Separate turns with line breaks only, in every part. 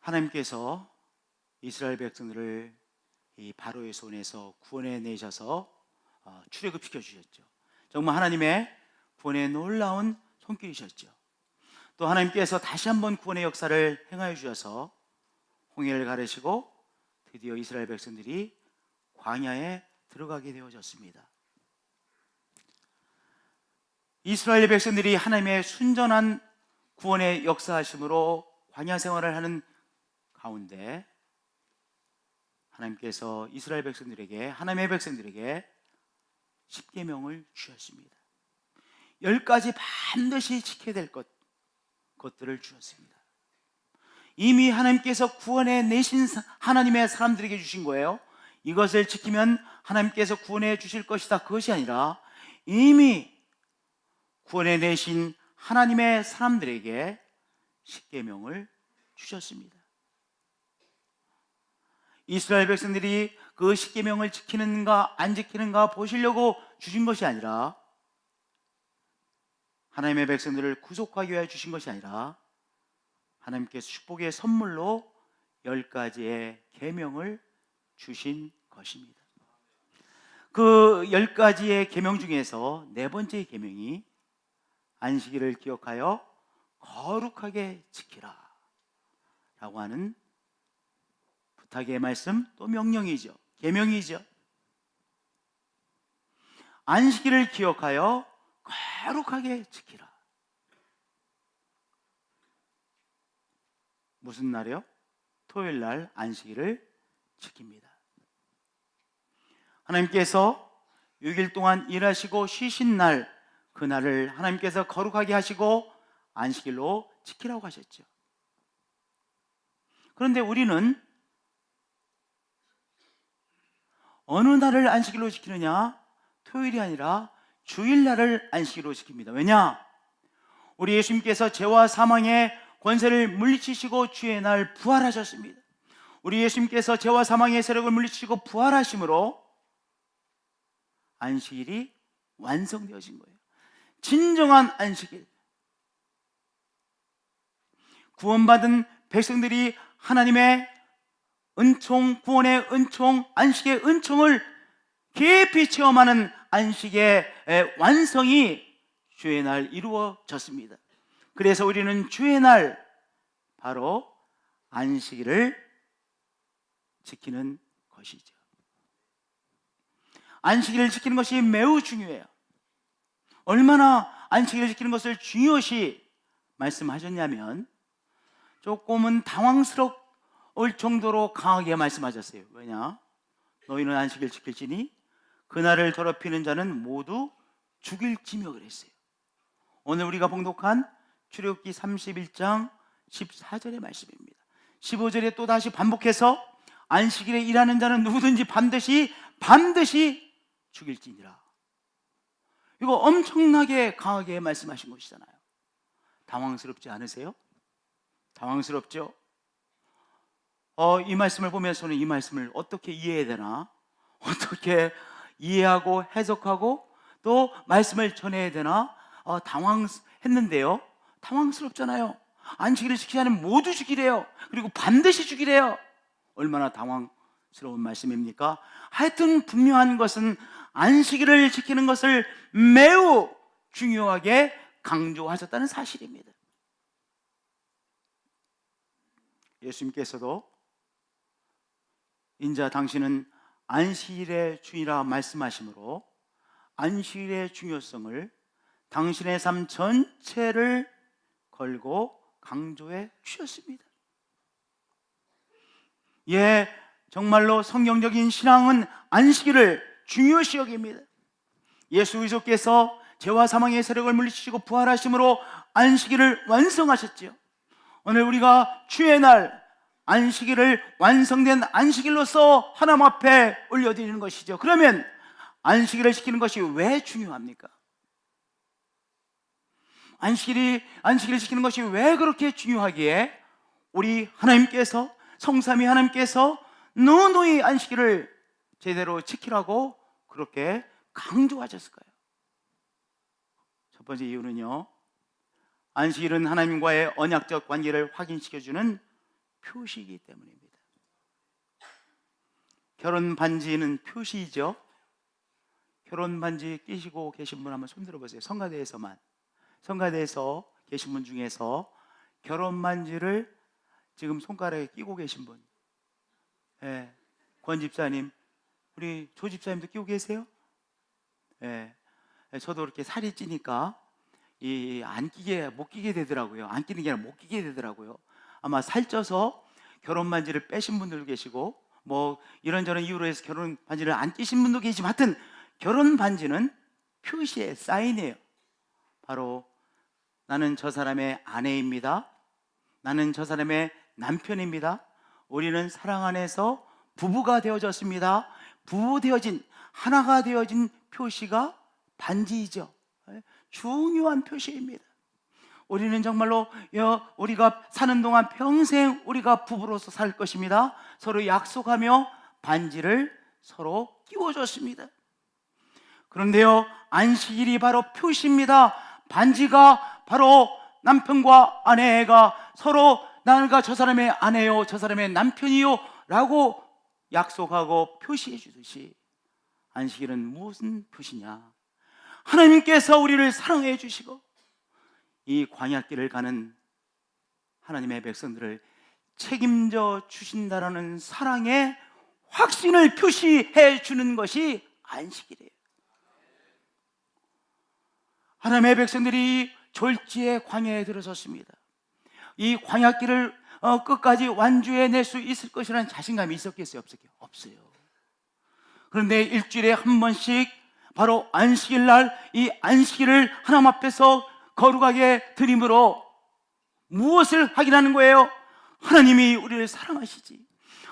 하나님께서 이스라엘 백성들을 이 바로의 손에서 구원해 내셔서 출애굽시켜 주셨죠. 정말 하나님의 구원의 놀라운 손길이셨죠. 또 하나님께서 다시 한번 구원의 역사를 행하여 주셔서 홍해를 가르시고 드디어 이스라엘 백성들이 광야에 들어가게 되어졌습니다. 이스라엘 백성들이 하나님의 순전한 구원의 역사하심으로 광야 생활을 하는 가운데 하나님께서 이스라엘 백성들에게, 하나님의 백성들에게 십계명을 주셨습니다. 10가지 반드시 지켜야 될 것들을 주셨습니다. 이미 하나님께서 구원해 내신 하나님의 사람들에게 주신 거예요. 이것을 지키면 하나님께서 구원해 주실 것이다, 그것이 아니라 이미 구원해 내신 하나님의 사람들에게 십계명을 주셨습니다. 이스라엘 백성들이 그 십계명을 지키는가 안 지키는가 보시려고 주신 것이 아니라, 하나님의 백성들을 구속하기 위하여 주신 것이 아니라 하나님께서 축복의 선물로 10가지의 계명을 주신 것입니다. 그 10가지의 계명 중에서 4번째 계명이 안식일을 기억하여 거룩하게 지키라 라고 하는 부탁의 말씀, 또 명령이죠. 계명이죠. 안식일을 기억하여 거룩하게 지키라. 무슨 날이요? 토요일 날 안식일을 지킵니다. 하나님께서 6일 동안 일하시고 쉬신 날, 그날을 하나님께서 거룩하게 하시고 안식일로 지키라고 하셨죠. 그런데 우리는 어느 날을 안식일로 지키느냐? 토요일이 아니라 주일날을 안식일로 지킵니다. 왜냐? 우리 예수님께서 죄와 사망의 권세를 물리치시고 주의 날 부활하셨습니다. 우리 예수님께서 죄와 사망의 세력을 물리치시고 부활하심으로 안식일이 완성되어진 거예요. 진정한 안식일. 구원받은 백성들이 하나님의 은총, 구원의 은총, 안식의 은총을 깊이 체험하는 안식의 완성이 주의 날 이루어졌습니다. 그래서 우리는 주의 날, 바로 안식일을 지키는 것이죠. 안식일을 지키는 것이 매우 중요해요. 얼마나 안식일을 지키는 것을 중요시 말씀하셨냐면, 조금은 당황스러울 정도로 강하게 말씀하셨어요. 왜냐? 너희는 안식일 지킬지니 그날을 더럽히는 자는 모두 죽일지며 그랬어요. 오늘 우리가 봉독한 출애굽기 31장 14절의 말씀입니다. 15절에 또 다시 반복해서 안식일에 일하는 자는 누구든지 반드시 죽일지니라. 이거 엄청나게 강하게 말씀하신 것이잖아요. 당황스럽지 않으세요? 당황스럽죠? 이 말씀을 보면서는 이 말씀을 어떻게 이해해야 되나? 어떻게 이해하고 해석하고 또 말씀을 전해야 되나? 당황했는데요. 당황스럽잖아요. 안식일을 지키지 않으면 모두 죽이래요. 그리고 반드시 죽이래요. 얼마나 당황스러운 말씀입니까? 하여튼 분명한 것은 안식일을 지키는 것을 매우 중요하게 강조하셨다는 사실입니다. 예수님께서도 인자 당신은 안식일의 주이라 말씀하시므로 안식일의 중요성을 당신의 삶 전체를 걸고 강조해 주셨습니다. 예, 정말로 성경적인 신앙은 안식일을 중요시 여깁니다. 예수 그리스도께서 죄와 사망의 세력을 물리치시고 부활하심으로 안식일을 완성하셨지요. 오늘 우리가 주의 날 안식일을 완성된 안식일로서 하나님 앞에 올려드리는 것이죠. 그러면 안식일을 지키는 것이 왜 중요합니까? 안식일을 지키는 것이 왜 그렇게 중요하기에 우리 하나님께서, 성삼위 하나님께서 너희 안식일을 제대로 지키라고 그렇게 강조하셨을까요? 첫 번째 이유는요, 안식일은 하나님과의 언약적 관계를 확인시켜주는 표시이기 때문입니다. 결혼 반지는 표시이죠. 결혼 반지 끼시고 계신 분 한번 손 들어보세요. 성가대에서 계신 분 중에서 결혼 반지를 지금 손가락에 끼고 계신 분, 권 집사님, 우리 조 집사님도 끼고 계세요? 저도 이렇게 살이 찌니까 못 끼게 되더라고요. 안 끼는 게 아니라 못 끼게 되더라고요. 아마 살쪄서 결혼 반지를 빼신 분들도 계시고, 뭐 이런저런 이유로 해서 결혼 반지를 안 끼신 분도 계시지만, 하여튼 결혼 반지는 표시의 사인이에요. 바로 나는 저 사람의 아내입니다. 나는 저 사람의 남편입니다. 우리는 사랑 안에서 부부가 되어졌습니다. 부부 되어진, 하나가 되어진 표시가 반지이죠. 중요한 표시입니다. 우리는 정말로 우리가 사는 동안 평생 우리가 부부로서 살 것입니다. 서로 약속하며 반지를 서로 끼워줬습니다. 그런데요, 안식일이 바로 표시입니다. 반지가 바로 남편과 아내가 서로 나가 저 사람의 아내요, 저 사람의 남편이요 라고 약속하고 표시해 주듯이, 안식일은 무슨 표시냐? 하나님께서 우리를 사랑해 주시고 이 광야길을 가는 하나님의 백성들을 책임져 주신다라는 사랑의 확신을 표시해 주는 것이 안식일이에요. 하나님의 백성들이 졸지의 광야에 들어섰습니다. 이 광야길을 끝까지 완주해낼 수 있을 것이라는 자신감이 있었겠어요? 없어요. 그런데 일주일에 한 번씩 바로 안식일 날 이 안식일을 하나님 앞에서 거룩하게 드림으로 무엇을 확인하는 거예요? 하나님이 우리를 사랑하시지,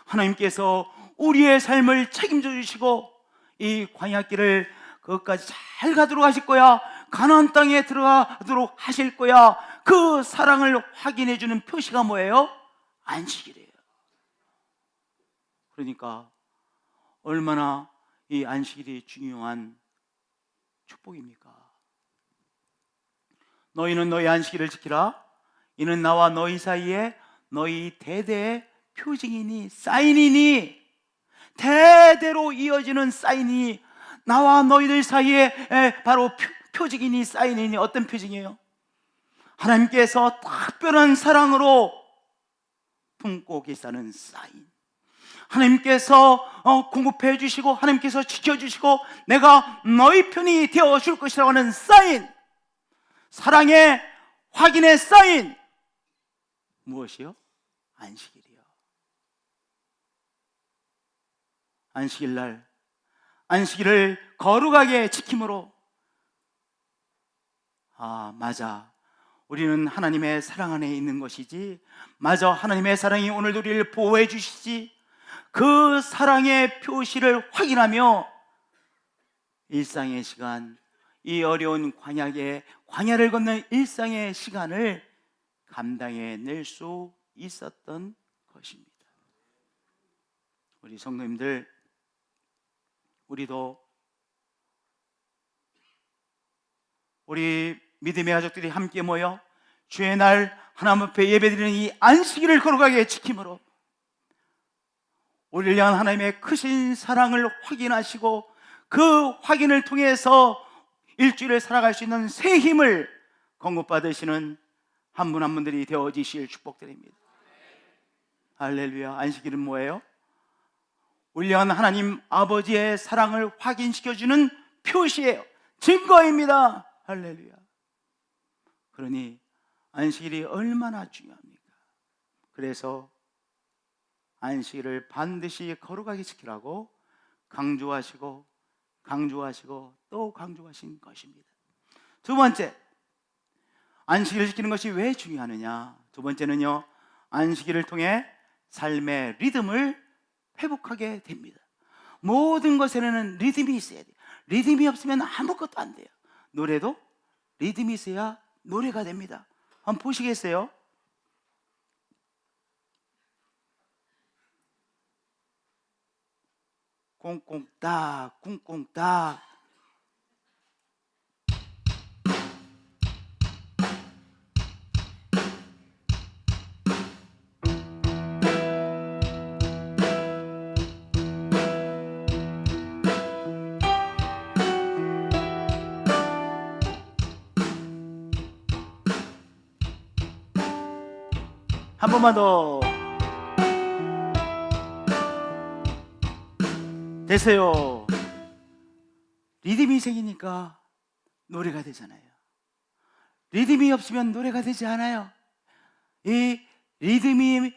하나님께서 우리의 삶을 책임져 주시고 이 광야길을 그것까지 잘 가도록 하실 거야, 가나안 땅에 들어가도록 하실 거야. 그 사랑을 확인해 주는 표시가 뭐예요? 안식일이에요. 그러니까 얼마나 이 안식일이 중요한 축복입니까? 너희는 너희 안식일을 지키라. 이는 나와 너희 사이에 너희 대대의 표징이니, 사인이니, 대대로 이어지는 사인이 나와 너희들 사이에 바로 표징이니 사인이니. 어떤 표징이에요? 하나님께서 특별한 사랑으로 품고 계시다는 사인. 하나님께서 공급해 주시고 하나님께서 지켜주시고 내가 너희 편이 되어줄 것이라고 하는 사인, 사랑의 확인의 사인. 무엇이요? 안식일이요. 안식일 날 안식일을 거룩하게 지킴으로, 맞아, 우리는 하나님의 사랑 안에 있는 것이지, 맞아, 하나님의 사랑이 오늘도 우리를 보호해 주시지, 그 사랑의 표시를 확인하며 일상의 시간, 이 어려운 광야를 걷는 일상의 시간을 감당해낼 수 있었던 것입니다. 우리 성도님들, 우리도 우리 믿음의 가족들이 함께 모여 주의 날 하나님 앞에 예배드리는 이 안식일을 거룩하게 지킴으로 우리를 향한 하나님의 크신 사랑을 확인하시고 그 확인을 통해서 일주일을 살아갈 수 있는 새 힘을 공급받으시는 한 분 한 분들이 되어지실 축복드립니다. 할렐루야. 안식일은 뭐예요? 우리를 향한 하나님 아버지의 사랑을 확인시켜주는 표시예요. 증거입니다. 할렐루야. 그러니 안식일이 얼마나 중요합니까? 그래서 안식일을 반드시 거룩하게 지키라고 강조하시고 또 강조하신 것입니다. 두 번째, 안식일을 지키는 것이 왜 중요하느냐? 두 번째는요, 안식일을 통해 삶의 리듬을 회복하게 됩니다. 모든 것에는 리듬이 있어야 돼요. 리듬이 없으면 아무것도 안 돼요. 노래도 리듬이 있어야 노래가 됩니다. 한번 보시겠어요? 꽁꽁딱 꽁꽁딱. 한 번만 더. 됐어요. 리듬이 생기니까 노래가 되잖아요. 리듬이 없으면 노래가 되지 않아요. 이 리듬이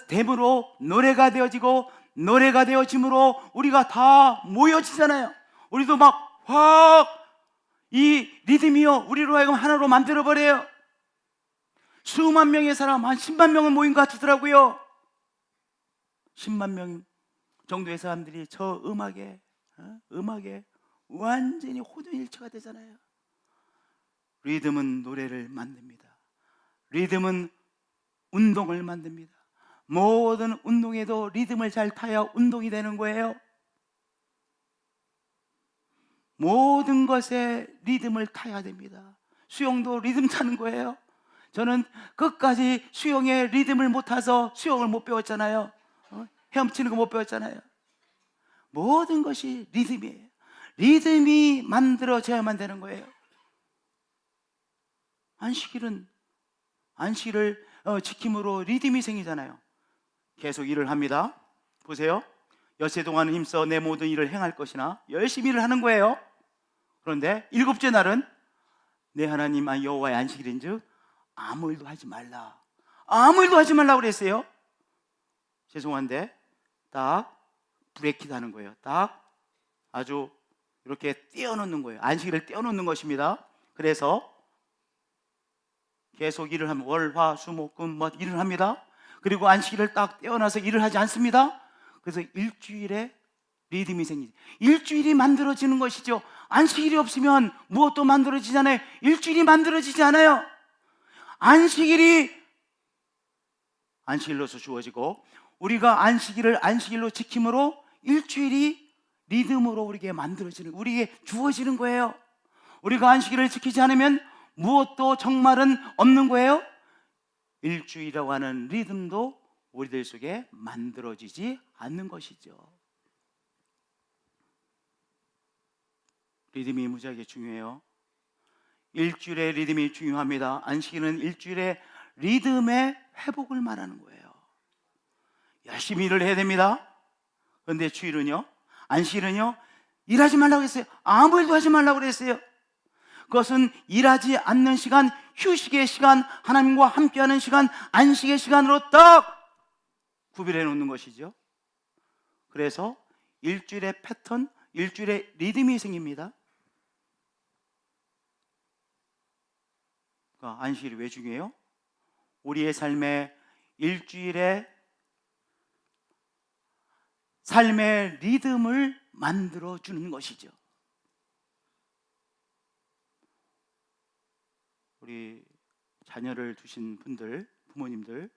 됨으로 노래가 되어지고, 노래가 되어짐으로 우리가 다 모여지잖아요. 우리도 막 확 이 리듬이요 우리로 하여금 하나로 만들어버려요. 수만 명의 사람, 한 10만 명은 모인 것 같더라고요. 10만 명 정도의 사람들이 저 음악에 완전히 호전일체가 되잖아요. 리듬은 노래를 만듭니다. 리듬은 운동을 만듭니다. 모든 운동에도 리듬을 잘 타야 운동이 되는 거예요. 모든 것에 리듬을 타야 됩니다. 수영도 리듬 타는 거예요. 저는 끝까지 수영에 리듬을 못 타서 수영을 못 배웠잖아요. 헤엄치는 거 못 배웠잖아요. 모든 것이 리듬이에요. 리듬이 만들어져야만 되는 거예요. 안식일을 지킴으로 리듬이 생기잖아요. 계속 일을 합니다. 보세요. 엿새 동안은 힘써 내 모든 일을 행할 것이나 열심히 일을 하는 거예요. 그런데 일곱째 날은 내 하나님 여호와의 안식일인즉 아무 일도 하지 말라. 아무 일도 하지 말라고 그랬어요. 죄송한데 딱 브레이크도 하는 거예요. 딱 아주 이렇게 떼어놓는 거예요. 안식일을 떼어놓는 것입니다. 그래서 계속 일을 하면 월, 화, 수, 목, 금 일을 합니다. 그리고 안식일을 딱 떼어놔서 일을 하지 않습니다. 그래서 일주일에 리듬이 생기죠. 일주일이 만들어지는 것이죠. 안식일이 없으면 무엇도 만들어지잖아요. 일주일이 만들어지지 않아요. 안식일로서 주어지고, 우리가 안식일로 지킴으로 일주일이 리듬으로 우리에게 만들어지는, 우리에게 주어지는 거예요. 우리가 안식일을 지키지 않으면 무엇도 정말은 없는 거예요. 일주일이라고 하는 리듬도 우리들 속에 만들어지지 않는 것이죠. 리듬이 무지하게 중요해요. 일주일의 리듬이 중요합니다. 안식일은 일주일의 리듬의 회복을 말하는 거예요. 열심히 일을 해야 됩니다. 그런데 주일은요, 안식일은요, 일하지 말라고 했어요. 아무 일도 하지 말라고 그랬어요. 그것은 일하지 않는 시간, 휴식의 시간, 하나님과 함께하는 시간, 안식의 시간으로 딱 구별해 놓는 것이죠. 그래서 일주일의 패턴, 일주일의 리듬이 생깁니다. 그러니까 안식일이 왜 중요해요? 우리의 삶에 일주일의 삶의 리듬을 만들어주는 것이죠. 우리 자녀를 두신 분들, 부모님들,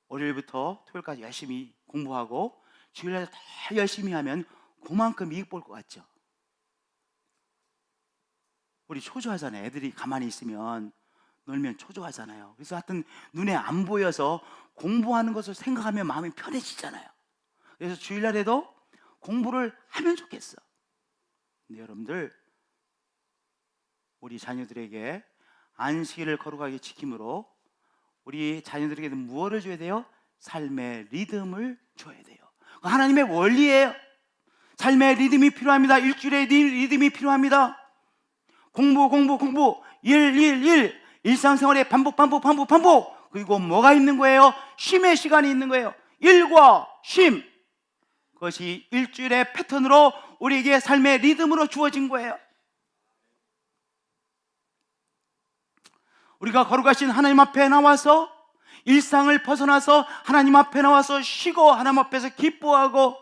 월요일부터 토요일까지 열심히 공부하고 주일날 다 열심히 하면 그만큼 이익 볼 것 같죠? 우리 초조하잖아요. 애들이 가만히 있으면, 놀면 초조하잖아요. 그래서 하여튼 눈에 안 보여서 공부하는 것을 생각하면 마음이 편해지잖아요. 그래서 주일날에도 공부를 하면 좋겠어. 근데 여러분들, 우리 자녀들에게 안식일을 거룩하게 지킴으로 우리 자녀들에게 무엇을 줘야 돼요? 삶의 리듬을 줘야 돼요. 하나님의 원리예요. 삶의 리듬이 필요합니다. 일주일의 리듬이 필요합니다. 공부, 일. 일상생활의 반복. 그리고 뭐가 있는 거예요? 쉼의 시간이 있는 거예요. 일과 쉼. 그것이 일주일의 패턴으로 우리에게 삶의 리듬으로 주어진 거예요. 우리가 거룩하신 하나님 앞에 나와서, 일상을 벗어나서 하나님 앞에 나와서 쉬고, 하나님 앞에서 기뻐하고,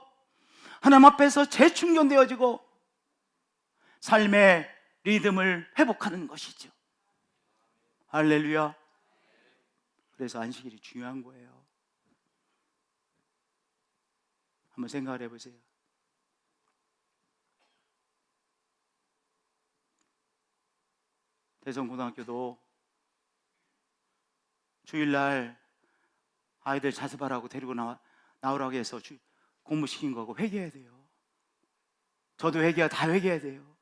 하나님 앞에서 재충전되어지고 삶의 리듬을 회복하는 것이죠. 할렐루야. 그래서 안식일이 중요한 거예요. 한번 생각을 해보세요. 대성고등학교도 주일날 아이들 자습하라고 데리고 나오라고 해서 공부시킨 거고 회개해야 돼요. 저도 다 회개해야 돼요.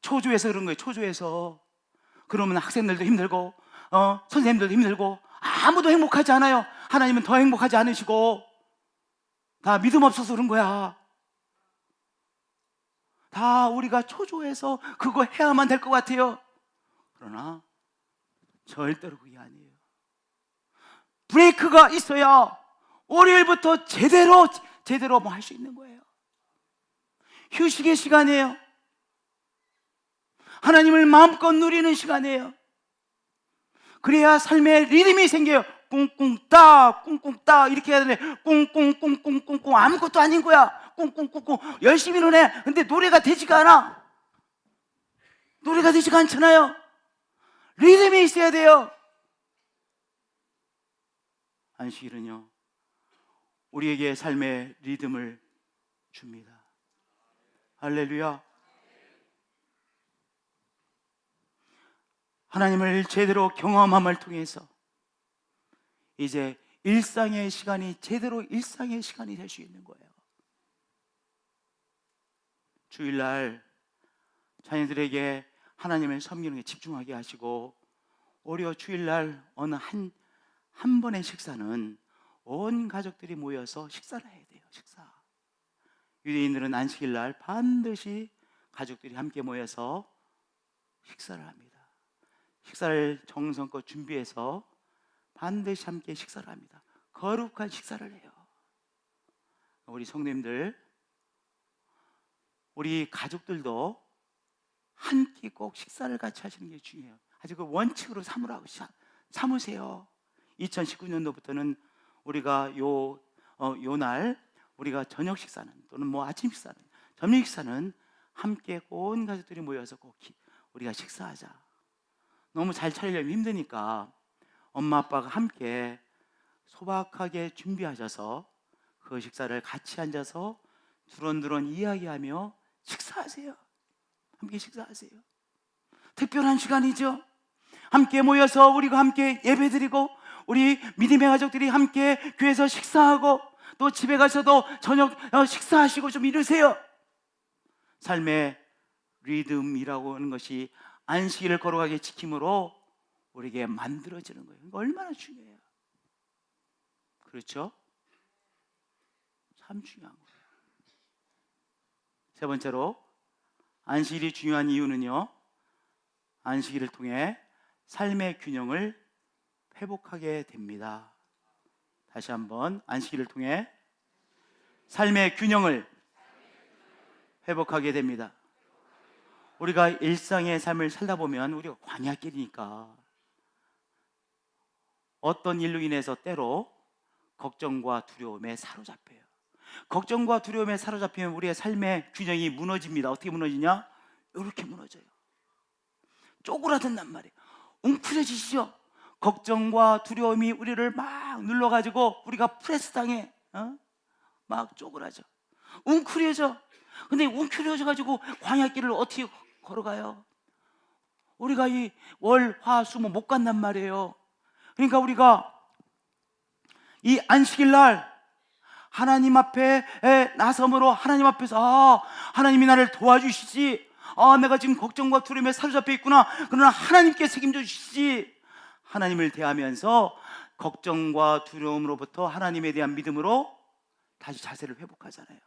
초조해서 그런 거예요. 초조해서. 그러면 학생들도 힘들고 선생님들도 힘들고 아무도 행복하지 않아요. 하나님은 더 행복하지 않으시고 다 믿음 없어서 그런 거야. 다 우리가 초조해서 그거 해야만 될 것 같아요. 그러나 절대로 그게 아니에요. 브레이크가 있어야 월요일부터 제대로 뭐 할 수 있는 거예요. 휴식의 시간이에요. 하나님을 마음껏 누리는 시간이에요. 그래야 삶의 리듬이 생겨요. 꿍꿍따 꿍꿍따 이렇게 해야 되네. 꿍꿍꿍꿍꿍꿍 아무것도 아닌 거야. 꿍꿍꿍꿍 열심히는 해. 근데 노래가 되지가 않아. 노래가 되지가 않잖아요. 리듬이 있어야 돼요. 안식일은요, 우리에게 삶의 리듬을 줍니다. 할렐루야. 하나님을 제대로 경험함을 통해서 이제 일상의 시간이 제대로 일상의 시간이 될 수 있는 거예요. 주일날 자녀들에게 하나님을 섬기는 게 집중하게 하시고, 오히려 주일날 어느 한 번의 식사는 온 가족들이 모여서 식사를 해야 돼요. 식사. 유대인들은 안식일날 반드시 가족들이 함께 모여서 식사를 합니다. 식사를 정성껏 준비해서 반드시 함께 식사를 합니다. 거룩한 식사를 해요. 우리 성도님들, 우리 가족들도 한 끼 꼭 식사를 같이 하시는 게 중요해요. 아주 그 원칙으로 삼으세요. 2019년도부터는 우리가 요날 우리가 저녁 식사는, 또는 뭐 아침 식사는, 점심 식사는 함께 온 가족들이 모여서 꼭 우리가 식사하자. 너무 잘 차리려면 힘드니까 엄마 아빠가 함께 소박하게 준비하셔서 그 식사를 같이 앉아서 두런두런 이야기하며 식사하세요. 함께 식사하세요. 특별한 시간이죠. 함께 모여서 우리가 함께 예배드리고, 우리 믿음의 가족들이 함께 교회에서 식사하고, 또 집에 가서도 저녁 식사하시고 좀 이러세요. 삶의 리듬이라고 하는 것이 안식일을 거룩하게 지킴으로 우리에게 만들어지는 거예요. 얼마나 중요해요. 그렇죠? 참 중요한 거예요. 세 번째로, 안식일이 중요한 이유는요, 안식일을 통해 삶의 균형을 회복하게 됩니다. 다시 한번, 안식일을 통해 삶의 균형을 회복하게 됩니다. 우리가 일상의 삶을 살다 보면 우리가 광야길이니까 어떤 일로 인해서 때로 걱정과 두려움에 사로잡혀요. 걱정과 두려움에 사로잡히면 우리의 삶의 균형이 무너집니다. 어떻게 무너지냐? 이렇게 무너져요. 쪼그라든단 말이에요. 웅크려지시죠? 걱정과 두려움이 우리를 막 눌러가지고 우리가 프레스 당해, 막 쪼그라져, 웅크려져. 근데 웅크려져가지고 광야길을 어떻게 걸어가요? 우리가 이 월, 화, 수 못 간단 말이에요. 그러니까 우리가 이 안식일 날 하나님 앞에 나섬으로, 하나님 앞에서 하나님이 나를 도와주시지, 내가 지금 걱정과 두려움에 사로잡혀 있구나, 그러나 하나님께 책임져 주시지, 하나님을 대하면서 걱정과 두려움으로부터 하나님에 대한 믿음으로 다시 자세를 회복하잖아요.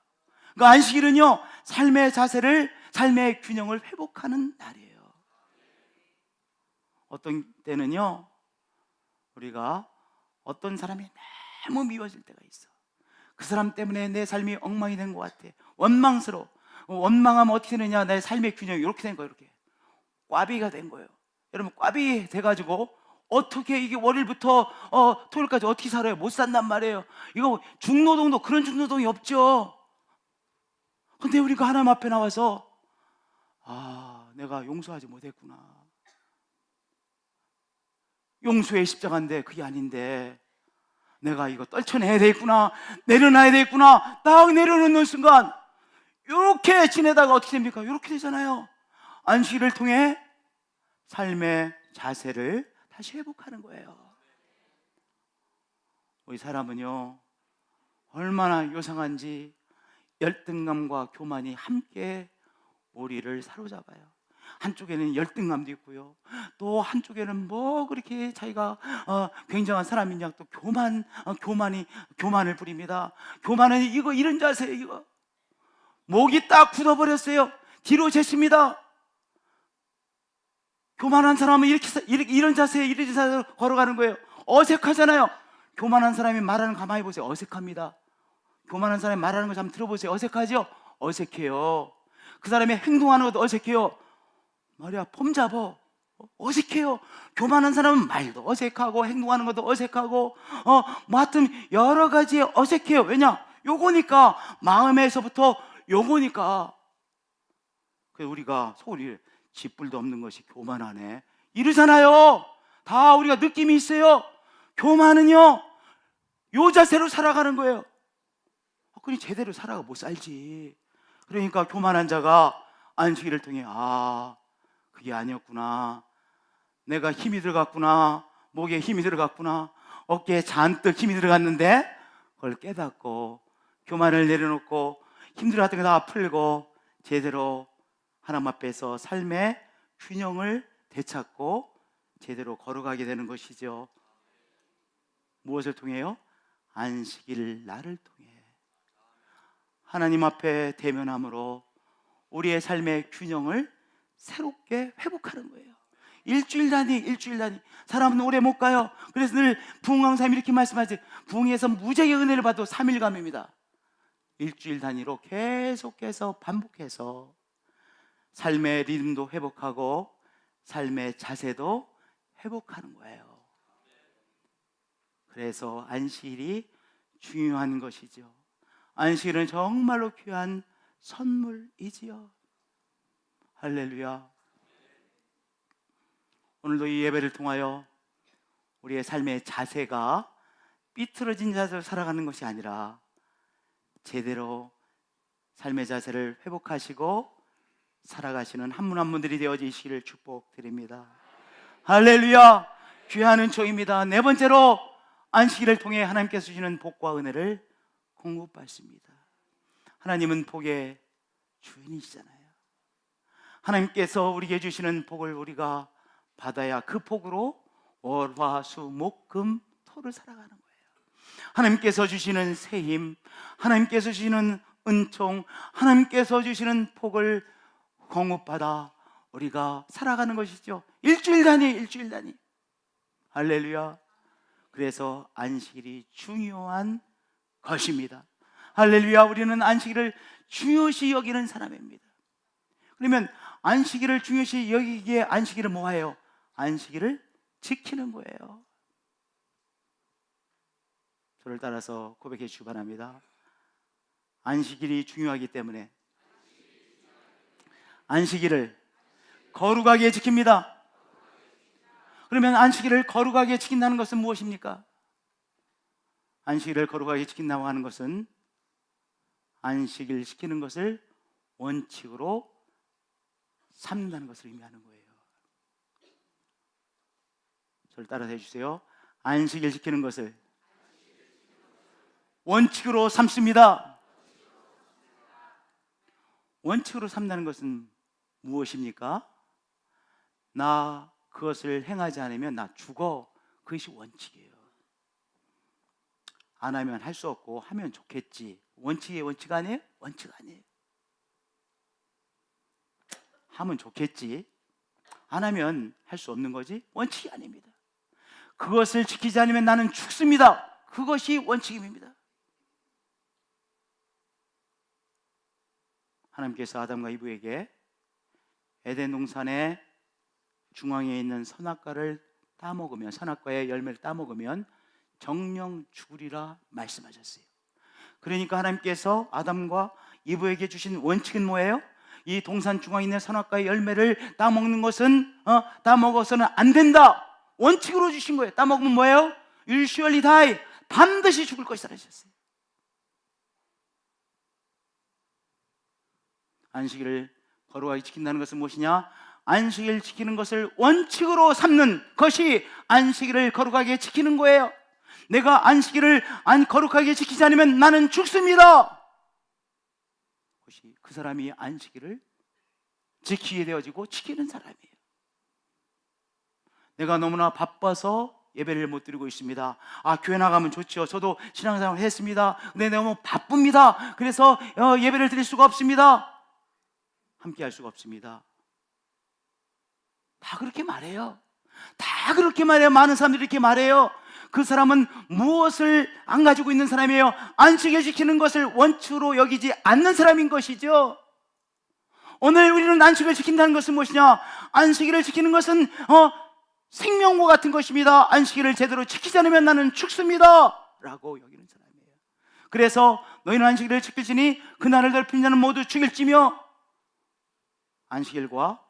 그러니까 안식일은요, 삶의 자세를, 삶의 균형을 회복하는 날이에요. 어떤 때는요, 우리가 어떤 사람이 너무 미워질 때가 있어. 그 사람 때문에 내 삶이 엉망이 된 것 같아. 원망스러워. 원망하면 어떻게 되느냐? 내 삶의 균형이 이렇게 된 거예요. 이렇게 꽈비가 된 거예요. 여러분, 꽈비 돼가지고 어떻게 이게 월요일부터 토요일까지 어떻게 살아요? 못 산단 말이에요. 이거 중노동도 그런 중노동이 없죠. 근데 우리가 하나님 앞에 나와서 내가 용서하지 못했구나. 용서의 십자가인데 그게 아닌데 내가 이거 떨쳐내야 되겠구나, 내려놔야 되겠구나. 딱 내려놓는 순간 이렇게 지내다가 어떻게 됩니까? 이렇게 되잖아요. 안식일을 통해 삶의 자세를 다시 회복하는 거예요. 우리 사람은요, 얼마나 요상한지 열등감과 교만이 함께 우리를 사로잡아요. 한쪽에는 열등감도 있고요, 또 한쪽에는 뭐 그렇게 자기가 굉장한 사람인 양 또 교만을 부립니다. 교만은 이런 자세예요. 이거 목이 딱 굳어버렸어요. 뒤로 쟀습니다. 교만한 사람은 이런 자세에 이런 자세로 걸어가는 거예요. 어색하잖아요. 교만한 사람이 말하는 거 가만히 보세요. 어색합니다. 교만한 사람이 말하는 거 한번 들어보세요. 어색하죠? 어색해요. 그 사람이 행동하는 것도 어색해요. 말이야, 폼 잡어. 어색해요. 교만한 사람은 말도 어색하고 행동하는 것도 어색하고 뭐 하여튼 여러 가지 어색해요. 왜냐? 요거니까, 마음에서부터 요거니까. 그래서 우리가 소리 짓불도 없는 것이 교만하네 이러잖아요. 다 우리가 느낌이 있어요. 교만은요, 요 자세로 살아가는 거예요. 그니 제대로 살아가 못 살지. 그러니까 교만한 자가 안식일을 통해 그게 아니었구나, 내가 힘이 들어갔구나, 목에 힘이 들어갔구나, 어깨에 잔뜩 힘이 들어갔는데 그걸 깨닫고 교만을 내려놓고 힘들었던 거 다 풀고 제대로 하나님 앞에서 삶의 균형을 되찾고 제대로 걸어가게 되는 것이죠. 무엇을 통해요? 안식일 날을 통해 하나님 앞에 대면함으로 우리의 삶의 균형을 새롭게 회복하는 거예요. 일주일 단위. 사람은 오래 못 가요. 그래서 늘 부흥강사님이 이렇게 말씀하지, 부흥에서 무지하게 은혜를 받아도 3일감입니다. 일주일 단위로 계속해서 반복해서 삶의 리듬도 회복하고 삶의 자세도 회복하는 거예요. 그래서 안식일이 중요한 것이죠. 안식일은 정말로 귀한 선물이지요. 할렐루야. 오늘도 이 예배를 통하여 우리의 삶의 자세가 삐뚤어진 자세로 살아가는 것이 아니라 제대로 삶의 자세를 회복하시고 살아가시는 한 분 한 분들이 되어지시기를 축복드립니다. 할렐루야. 귀한 은총입니다. 네 번째로, 안식일을 통해 하나님께서 주시는 복과 은혜를 공급받습니다. 하나님은 복의 주인이시잖아요. 하나님께서 우리에게 주시는 복을 우리가 받아야 그 복으로 월, 화, 수, 목, 금, 토를 살아가는 거예요. 하나님께서 주시는 새 힘, 하나님께서 주시는 은총, 하나님께서 주시는 복을 공급받아 우리가 살아가는 것이죠. 일주일 단위. 할렐루야. 그래서 안식일이 중요한 것입니다. 할렐루야. 우리는 안식일을 중요시 여기는 사람입니다. 그러면 안식일을 중요시 여기기에 안식일은 뭐예요? 안식일을 지키는 거예요. 저를 따라서 고백해 주시기 바랍니다. 안식일이 중요하기 때문에 안식일을 거룩하게 지킵니다. 그러면 안식일을 거룩하게 지킨다는 것은 무엇입니까? 안식일을 거룩하게 지킨다고 하는 것은 안식일 지키는 것을 원칙으로 삼는다는 것을 의미하는 거예요. 저를 따라서 해주세요. 안식일 지키는 것을 원칙으로 삼습니다. 원칙으로 삼는다는 것은 무엇입니까? 나 그것을 행하지 않으면 나 죽어. 그것이 원칙이에요. 안 하면 할 수 없고 하면 좋겠지. 원칙이 원칙 아니에요? 원칙 아니에요. 하면 좋겠지. 안 하면 할 수 없는 거지. 원칙이 아닙니다. 그것을 지키지 않으면 나는 죽습니다. 그것이 원칙입니다. 하나님께서 아담과 이브에게 에덴 동산의 중앙에 있는 선악과를 따먹으면, 선악과의 열매를 따먹으면 정령 죽으리라 말씀하셨어요. 그러니까 하나님께서 아담과 이브에게 주신 원칙은 뭐예요? 이 동산 중앙에 있는 선악과의 열매를 따먹는 것은 따먹어서는 안 된다. 원칙으로 주신 거예요. 따먹으면 뭐예요? You'll surely die. 반드시 죽을 것이다 하셨어요. 안식일을 거룩하게 지킨다는 것은 무엇이냐? 안식일 지키는 것을 원칙으로 삼는 것이 안식일을 거룩하게 지키는 거예요. 내가 안식일을 거룩하게 지키지 않으면 나는 죽습니다. 그 사람이 안식일을 지키게 되어지고 지키는 사람이에요. 내가 너무나 바빠서 예배를 못 드리고 있습니다. 교회 나가면 좋죠. 저도 신앙생활 했습니다. 근데 너무 바쁩니다. 그래서 예배를 드릴 수가 없습니다. 함께 할 수가 없습니다. 다 그렇게 말해요. 다 그렇게 말해요. 많은 사람들이 이렇게 말해요. 그 사람은 무엇을 안 가지고 있는 사람이에요? 안식일 지키는 것을 원칙으로 여기지 않는 사람인 것이죠. 오늘 우리는 안식을 지킨다는 것은 무엇이냐? 안식일을 지키는 것은 생명과 같은 것입니다. 안식일을 제대로 지키지 않으면 나는 죽습니다 라고 여기는 사람이에요. 그래서 너희는 안식일을 지킬지니 그날을 더럽히는 자는 모두 죽일지며, 안식일과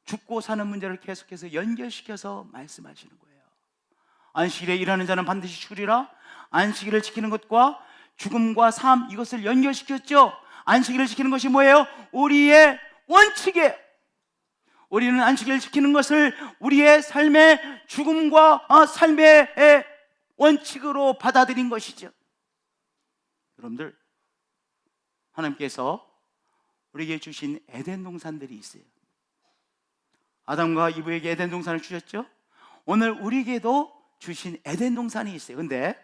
죽고 사는 문제를 계속해서 연결시켜서 말씀하시는 거예요. 안식일에 일하는 자는 반드시 죽으리라. 안식일을 지키는 것과 죽음과 삶, 이것을 연결시켰죠. 안식일을 지키는 것이 뭐예요? 우리의 원칙이에요. 우리는 안식일을 지키는 것을 우리의 삶의 죽음과 삶의 원칙으로 받아들인 것이죠. 여러분들, 하나님께서 우리에게 주신 에덴 동산들이 있어요. 아담과 이브에게 에덴 동산을 주셨죠. 오늘 우리에게도 주신 에덴 동산이 있어요. 근데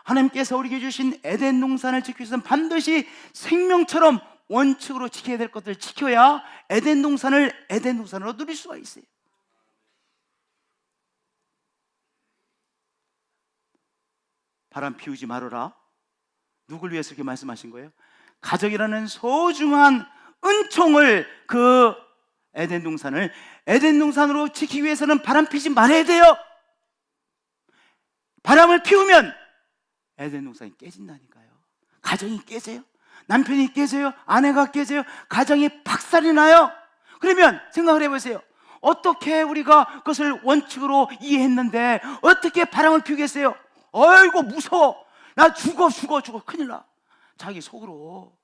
하나님께서 우리에게 주신 에덴 동산을 지키기 위해서는 반드시 생명처럼 원칙으로 지켜야 될 것들을 지켜야 에덴 동산으로 누릴 수가 있어요. 바람 피우지 말아라. 누굴 위해서 이렇게 말씀하신 거예요? 가족이라는 소중한 은총을, 그 에덴 동산으로 지키기 위해서는 바람 피지 말아야 돼요. 바람을 피우면 에덴 동산이 깨진다니까요. 가정이 깨져요. 남편이 깨져요. 아내가 깨져요. 가정이 박살이 나요. 그러면 생각을 해보세요. 어떻게 우리가 그것을 원칙으로 이해했는데 어떻게 바람을 피우겠어요? 어이구 무서워. 나 죽어. 큰일 나. 자기 속으로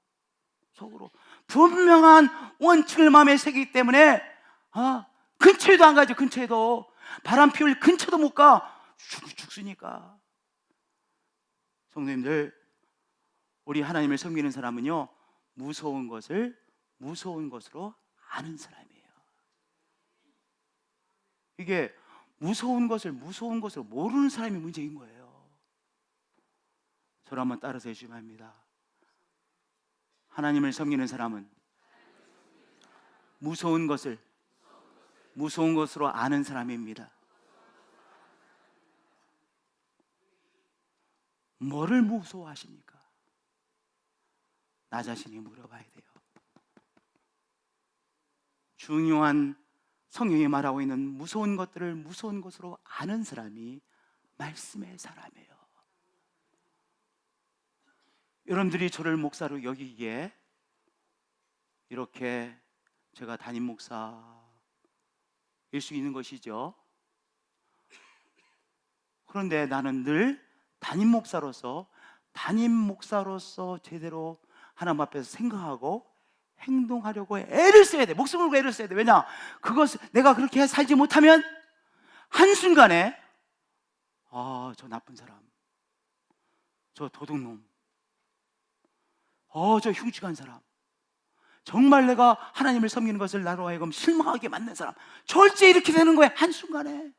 분명한 원칙을 마음에 새기기 때문에 근처에도 안 가죠. 근처에도 바람 피울 근처도 못 가. 죽으니까. 성도님들, 우리 하나님을 섬기는 사람은요, 무서운 것을 무서운 것으로 아는 사람이에요. 이게 무서운 것을 무서운 것으로 모르는 사람이 문제인 거예요. 저를 한번 따라서 해주시면 합니다. 하나님을 섬기는 사람은 무서운 것을 무서운 것으로 아는 사람입니다. 뭐를 무서워하십니까? 나 자신이 물어봐야 돼요. 중요한 성경이 말하고 있는 무서운 것들을 무서운 것으로 아는 사람이 말씀의 사람이에요. 여러분들이 저를 목사로 여기기에 이렇게 제가 담임 목사일 수 있는 것이죠. 그런데 나는 늘 담임 목사로서 제대로 하나님 앞에서 생각하고 행동하려고 애를 써야 돼. 목숨을 걸고 애를 써야 돼. 왜냐? 그것을 내가 그렇게 살지 못하면 한순간에 저 나쁜 사람, 저 도둑놈, 저 흉측한 사람, 정말 내가 하나님을 섬기는 것을 나로 하여금 실망하게 만든 사람, 절제 이렇게 되는 거예요. 한순간에요.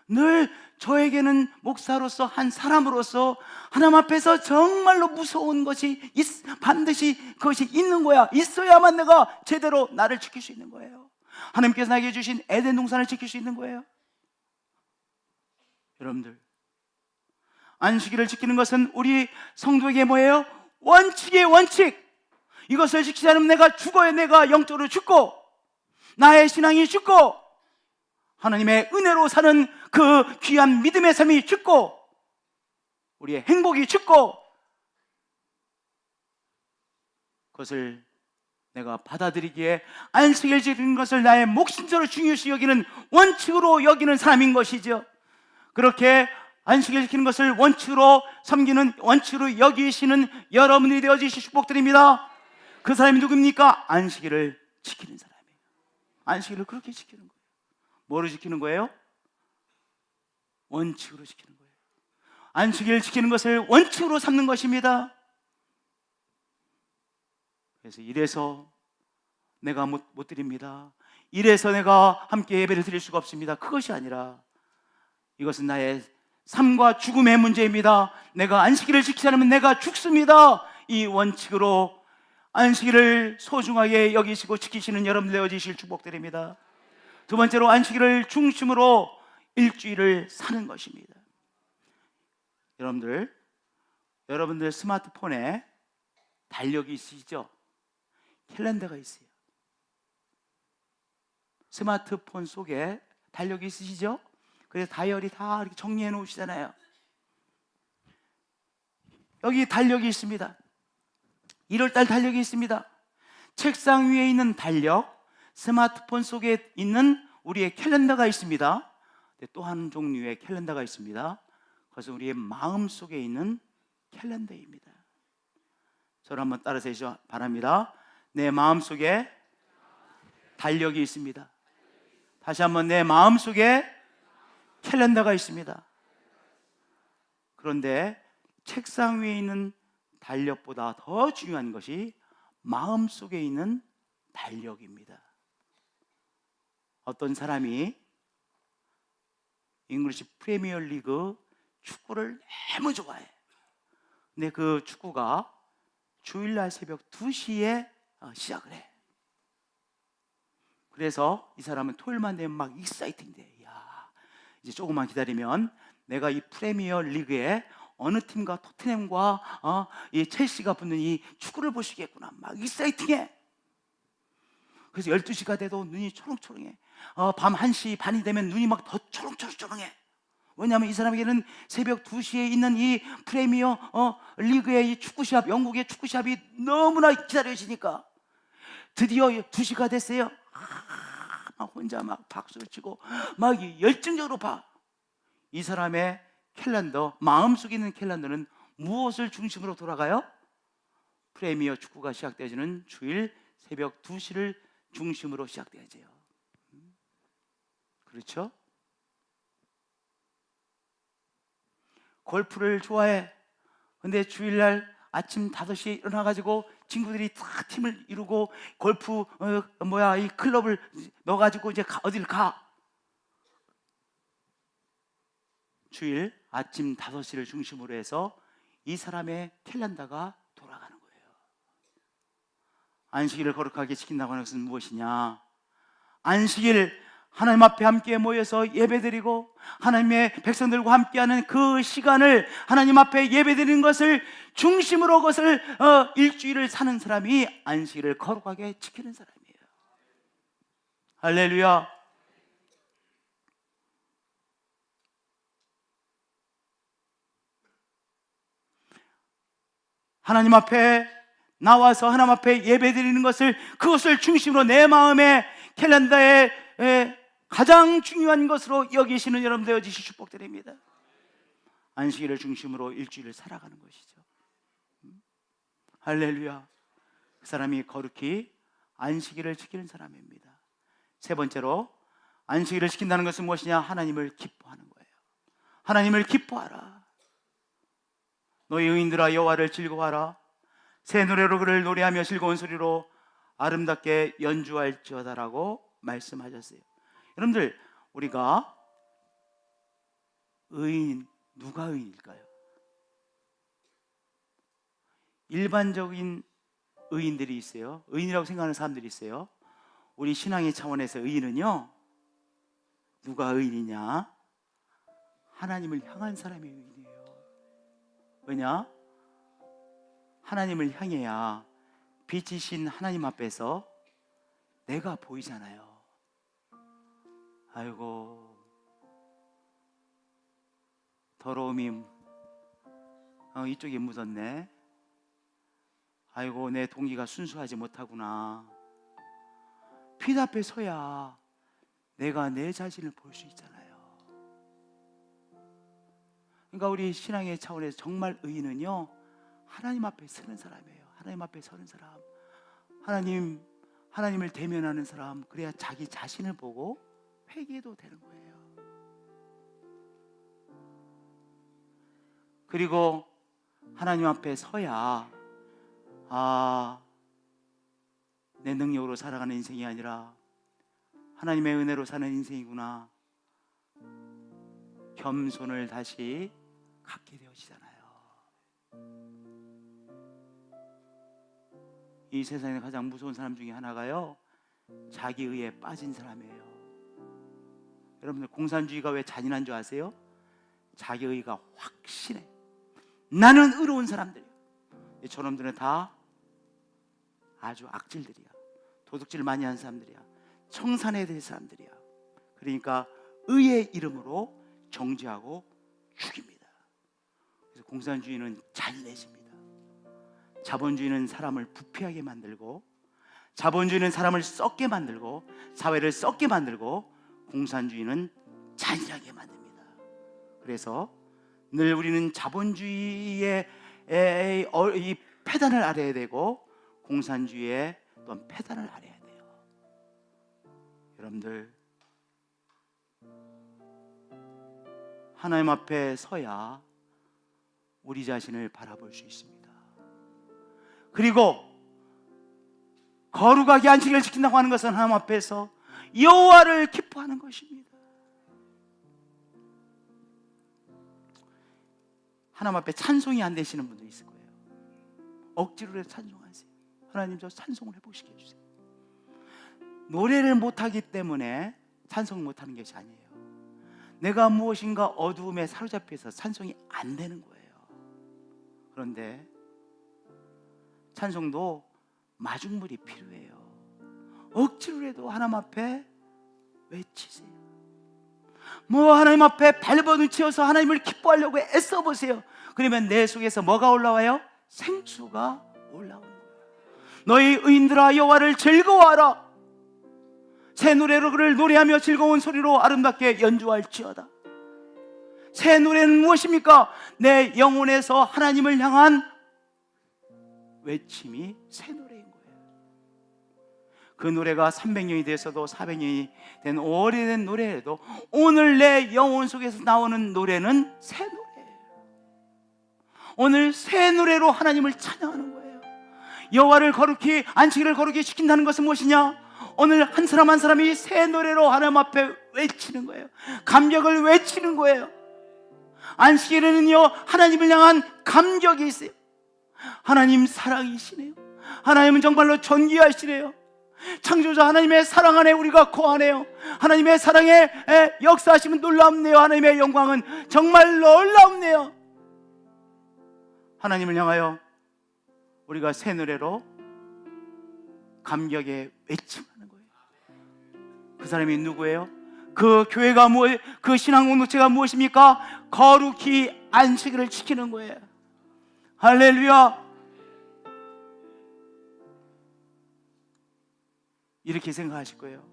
늘 저에게는 목사로서, 한 사람으로서 하나님 앞에서 정말로 무서운 것이 반드시 그것이 있는 거야. 있어야만 내가 제대로 나를 지킬 수 있는 거예요. 하나님께서 나에게 주신 에덴 동산을 지킬 수 있는 거예요. 여러분들, 안식일을 지키는 것은 우리 성도에게 뭐예요? 원칙이에요. 원칙. 이것을 지키지 않으면 내가 죽어요. 내가 영적으로 죽고 나의 신앙이 죽고 하나님의 은혜로 사는 그 귀한 믿음의 삶이 죽고 우리의 행복이 죽고, 그것을 내가 받아들이기에 안식일 지키는 것을 나의 목숨처럼 중요시 여기는 원칙으로 여기는 사람인 것이죠. 그렇게 안식일 지키는 것을 원칙으로 섬기는, 원칙으로 여기시는 여러분이 되어주시 축복드립니다. 그 사람이 누굽니까? 안식일을 지키는 사람이에요. 안식일을 그렇게 지키는 거예요. 뭐로 지키는 거예요? 원칙으로 지키는 거예요. 안식일을 지키는 것을 원칙으로 삼는 것입니다. 그래서 이래서 내가 못 드립니다, 이래서 내가 함께 예배를 드릴 수가 없습니다, 그것이 아니라 이것은 나의 삶과 죽음의 문제입니다. 내가 안식일을 지키지 않으면 내가 죽습니다. 이 원칙으로 안식일을 소중하게 여기시고 지키시는 여러분들 되어지실 축복드립니다. 두 번째로 안식일을 중심으로 일주일을 사는 것입니다. 여러분들 스마트폰에 달력이 있으시죠? 캘린더가 있어요. 스마트폰 속에 달력이 있으시죠? 그래서 다이어리 다 이렇게 정리해 놓으시잖아요. 여기 달력이 있습니다. 1월달 달력이 있습니다. 책상 위에 있는 달력, 스마트폰 속에 있는 우리의 캘린더가 있습니다. 또 한 종류의 캘린더가 있습니다. 그것은 우리의 마음 속에 있는 캘린더입니다. 저를 한번 따라서 해주시기 바랍니다. 내 마음 속에 달력이 있습니다. 다시 한번, 내 마음 속에 캘린더가 있습니다. 그런데 책상 위에 있는 달력보다 더 중요한 것이 마음 속에 있는 달력입니다. 어떤 사람이 잉글리시 프리미어 리그 축구를 너무 좋아해. 근데 그 축구가 주일날 새벽 2시에 시작을 해. 그래서 이 사람은 토요일만 되면 막 익사이팅 돼. 야, 이제 조금만 기다리면 내가 이 프리미어 리그에 어느 팀과 토트넘과 이 첼시가 붙는 이 축구를 볼 수 있겠구나. 막 익사이팅해. 그래서 12시가 돼도 눈이 초롱초롱해. 밤 1시 반이 되면 눈이 막 더 초롱초롱해. 왜냐하면 이 사람에게는 새벽 2시에 있는 이 프리미어 리그의 이 축구시합, 영국의 축구시합이 너무나 기다려지니까 드디어 2시가 됐어요. 막 혼자 막 박수를 치고 막 열정적으로 봐. 이 사람의 캘린더, 마음속에 있는 캘린더는 무엇을 중심으로 돌아가요? 프리미어 축구가 시작되어지는 주일 새벽 2시를 중심으로 시작되어져요. 그렇죠? 골프를 좋아해. 근데 주일날 아침 5시에 일어나가지고 친구들이 다 팀을 이루고 골프 이 클럽을 넣어가지고 이제 어딜 가. 주일 아침 5시를 중심으로 해서 이 사람의 캘린더가 돌아가는 거예요. 안식일을 거룩하게 지킨다고 하는 것은 무엇이냐? 안식일 하나님 앞에 함께 모여서 예배드리고 하나님의 백성들과 함께하는 그 시간을 하나님 앞에 예배드리는 것을 중심으로 그것을 일주일을 사는 사람이 안식일을 거룩하게 지키는 사람이에요. 할렐루야. 하나님 앞에 나와서 하나님 앞에 예배드리는 것을, 그것을 중심으로 내 마음의 캘린더에 가장 중요한 것으로 여기시는 여러분 되어지시 축복드립니다. 안식일을 중심으로 일주일을 살아가는 것이죠. 할렐루야. 그 사람이 거룩히 안식일을 지키는 사람입니다. 세 번째로 안식일을 지킨다는 것은 무엇이냐? 하나님을 기뻐하는 거예요. 하나님을 기뻐하라. 너희 의인들아 여호와를 즐거워하라. 새 노래로 그를 노래하며 즐거운 소리로 아름답게 연주할지어다라고 말씀하셨어요. 여러분들, 우리가 누가 의인일까요? 일반적인 의인들이 있어요. 의인이라고 생각하는 사람들이 있어요. 우리 신앙의 차원에서 의인은요, 누가 의인이냐? 하나님을 향한 사람이 의인이에요. 왜냐? 하나님을 향해야 빛이신 하나님 앞에서 내가 보이잖아요. 아이고, 더러움이 이쪽에 묻었네. 아이고, 내 동기가 순수하지 못하구나. 빛 앞에 서야 내가 내 자신을 볼 수 있잖아요. 그러니까 우리 신앙의 차원에서 정말 의인은요, 하나님 앞에 서는 사람이에요. 하나님 앞에 서는 사람, 하나님을 대면하는 사람. 그래야 자기 자신을 보고 회개해도 되는 거예요. 그리고 하나님 앞에 서야 내 능력으로 살아가는 인생이 아니라 하나님의 은혜로 사는 인생이구나, 겸손을 다시 갖게 되어지잖아요. 이 세상에 가장 무서운 사람 중에 하나가요, 자기의에 빠진 사람이에요. 여러분들, 공산주의가 왜 잔인한 줄 아세요? 자기의가 확신해. 나는 의로운 사람들이야. 저놈들은 다 아주 악질들이야. 도둑질 많이 하는 사람들이야. 청산해야 될 사람들이야. 그러니까 의의 이름으로 정죄하고 죽입니다. 그래서 공산주의는 잔인해집니다. 자본주의는 사람을 부패하게 만들고, 자본주의는 사람을 썩게 만들고, 사회를 썩게 만들고, 공산주의는 잔인하게 만듭니다. 그래서 늘 우리는 자본주의의 이 패단을 알아야 되고, 공산주의의 또한 패단을 알아야 돼요. 여러분들, 하나님 앞에 서야 우리 자신을 바라볼 수 있습니다. 그리고 거룩하게 안식일을 지킨다고 하는 것은 하나님 앞에서 여호와를 기뻐하는 것입니다. 하나님 앞에 찬송이 안 되시는 분도 있을 거예요. 억지로 해서 찬송하세요. 하나님, 저 찬송을 해보시게 해주세요. 노래를 못하기 때문에 찬송을 못하는 것이 아니에요. 내가 무엇인가 어두움에 사로잡혀서 찬송이 안 되는 거예요. 그런데 찬송도 마중물이 필요해요. 억지로 해도 하나님 앞에 외치세요. 하나님 앞에 발버둥치어서 하나님을 기뻐하려고 애써보세요. 그러면 내 속에서 뭐가 올라와요? 생수가 올라오는 거예요. 너희 의인들아, 여호와를 즐거워하라. 새 노래로 그를 노래하며 즐거운 소리로 아름답게 연주할지어다. 새 노래는 무엇입니까? 내 영혼에서 하나님을 향한 외침이 새 노래인 거예요. 그 노래가 300년이 돼서도 400년이 된 오래된 노래라도 오늘 내 영혼 속에서 나오는 노래는 새 노래예요. 오늘 새 노래로 하나님을 찬양하는 거예요. 여호와를 거룩히, 안식일을 거룩히 지킨다는 것은 무엇이냐? 오늘 한 사람 한 사람이 새 노래로 하나님 앞에 외치는 거예요. 감격을 외치는 거예요. 안식일에는요, 하나님을 향한 감격이 있어요. 하나님 사랑이시네요. 하나님은 정말로 존귀하시네요. 창조자 하나님의 사랑 안에 우리가 거하네요. 하나님의 사랑에 역사하시면 놀랍네요. 하나님의 영광은 정말 놀랍네요. 하나님을 향하여 우리가 새 노래로 감격에 외침하는 거예요. 그 사람이 누구예요? 그 교회가 그 신앙 공동체가 무엇입니까? 거룩히 안식일을 지키는 거예요. 할렐루야. 이렇게 생각하실 거예요.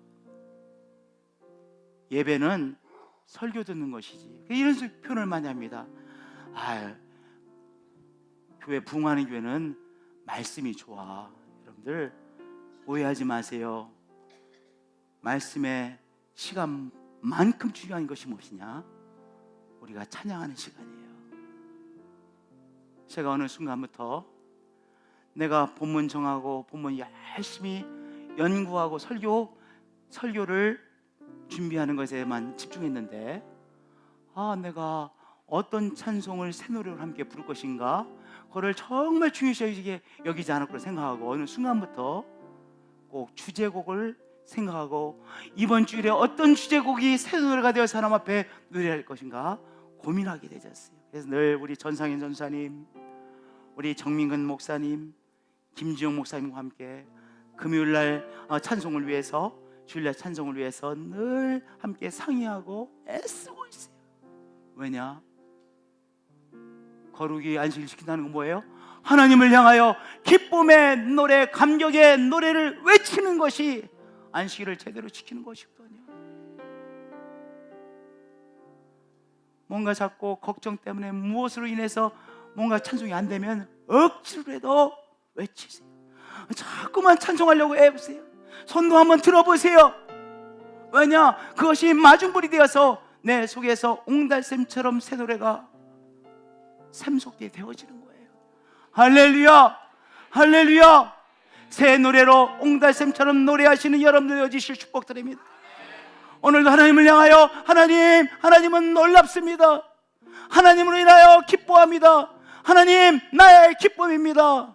예배는 설교 듣는 것이지. 이런 표현을 많이 합니다. 교회 부흥하는 교회는 말씀이 좋아. 여러분들 오해하지 마세요. 말씀의 시간만큼 중요한 것이 무엇이냐? 우리가 찬양하는 시간이에요. 제가 어느 순간부터 내가 본문 정하고 본문 열심히 연구하고 설교를 준비하는 것에만 집중했는데, 내가 어떤 찬송을 새 노래로 함께 부를 것인가, 그거를 정말 중요시 여기지 않았고 생각하고, 어느 순간부터 꼭 주제곡을 생각하고 이번 주일에 어떤 주제곡이 새 노래가 되어서 하나님 앞에 노래할 것인가 고민하게 되었어요. 그래서 늘 우리 전상현 전사님, 우리 정민근 목사님, 김지영 목사님과 함께 금요일날 찬송을 위해서, 주일날 찬송을 위해서 늘 함께 상의하고 애쓰고 있어요. 왜냐? 거룩이 안식일 지킨다는 건 뭐예요? 하나님을 향하여 기쁨의 노래, 감격의 노래를 외치는 것이 안식일을 제대로 지키는 것이거든요. 뭔가 자꾸 걱정 때문에 무엇으로 인해서 뭔가 찬송이 안 되면 억지로라도 외치세요. 자꾸만 찬송하려고 해보세요. 손도 한번 들어보세요. 왜냐? 그것이 마중물이 되어서 내 속에서 옹달샘처럼 새 노래가 삶 속에 되어지는 거예요. 할렐루야, 할렐루야. 새 노래로 옹달샘처럼 노래하시는 여러분들 되어지실 축복드립니다. 오늘도 하나님을 향하여 하나님은 놀랍습니다. 하나님으로 인하여 기뻐합니다. 하나님 나의 기쁨입니다.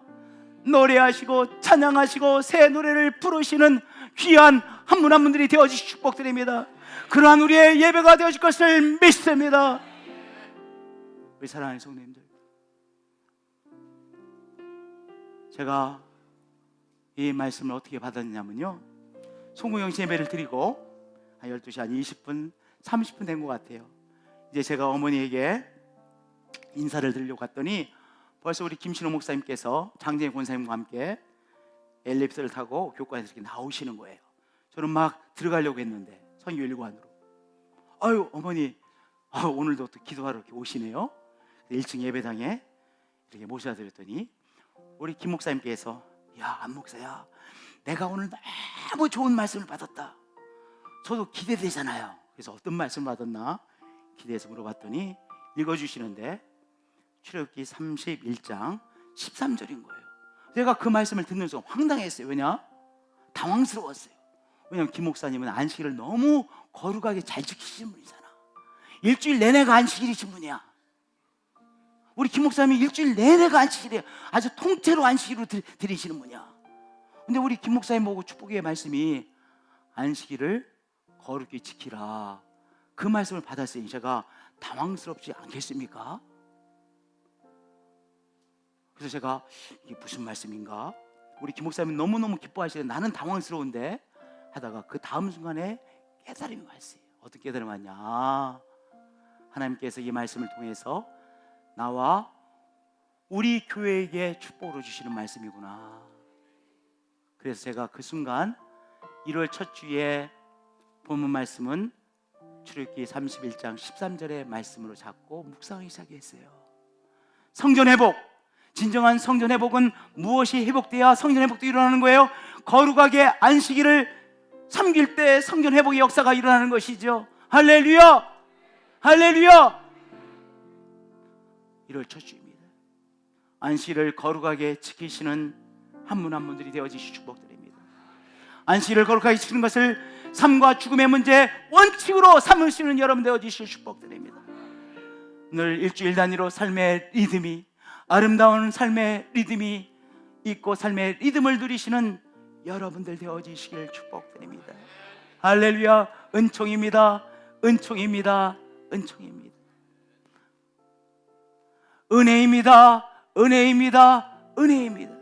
노래하시고 찬양하시고 새 노래를 부르시는 귀한 한 분 한 분들이 되어지실 축복드립니다. 그러한 우리의 예배가 되어질 것을 믿습니다. 우리 사랑하는 성도님들, 제가 이 말씀을 어떻게 받았냐면요, 송구영신 예배를 드리고 한 12시 한 20분 30분 된 것 같아요. 이제 제가 어머니에게 인사를 드리려고 갔더니 벌써 우리 김신호 목사님께서 장재인 권사님과 함께 엘리베이터를 타고 교과에서 이렇게 나오시는 거예요. 저는 막 들어가려고 했는데 선교일관으로, 아유 어머니, 오늘도 또 기도하러 이렇게 오시네요. 1층 예배당에 이렇게 모셔드렸더니 우리 김 목사님께서, 야 안 목사야, 내가 오늘 너무 좋은 말씀을 받았다. 저도 기대되잖아요. 그래서 어떤 말씀을 받았나 기대해서 물어봤더니 읽어주시는데 출애굽기 31장 13절인 거예요. 제가 그 말씀을 듣는 순간 황당했어요. 왜냐? 당황스러웠어요. 왜냐하면 김 목사님은 안식일을 너무 거룩하게 잘 지키시는 분이잖아. 일주일 내내가 안식일이신 분이야. 우리 김 목사님이 일주일 내내가 안식일이에요. 아주 통째로 안식일로 드리시는 분이야. 근데 우리 김 목사님 보고 축복의 말씀이 안식일을 거룩히 지키라, 그 말씀을 받았으니 제가 당황스럽지 않겠습니까? 그래서 제가 이게 무슨 말씀인가? 우리 김 목사님은 너무너무 기뻐하시는데 나는 당황스러운데 하다가 그 다음 순간에 깨달음이 왔어요. 어떤 깨달음이 왔냐? 하나님께서 이 말씀을 통해서 나와 우리 교회에게 축복을 주시는 말씀이구나. 그래서 제가 그 순간 1월 첫 주에 본문 말씀은 출애굽기 31장 13절의 말씀으로 잡고 묵상하기 시작했어요. 성전 회복, 진정한 성전 회복은 무엇이 회복돼야 성전 회복도 일어나는 거예요? 거룩하게 안식일을 섬길 때 성전 회복의 역사가 일어나는 것이죠. 할렐루야, 할렐루야. 1월 첫 주입니다. 안식일을 거룩하게 지키시는 한 분 한 분들이 되어지시 축복드립니다. 안식일을 거룩하게 지키는 것을 삶과 죽음의 문제 원칙으로 삼으시는 여러분 되어지실 축복드립니다. 늘 일주일 단위로 삶의 리듬이, 아름다운 삶의 리듬이 있고 삶의 리듬을 누리시는 여러분들 되어지시길 축복드립니다. 할렐루야. 은총입니다. 은총입니다. 은총입니다. 은혜입니다. 은혜입니다. 은혜입니다.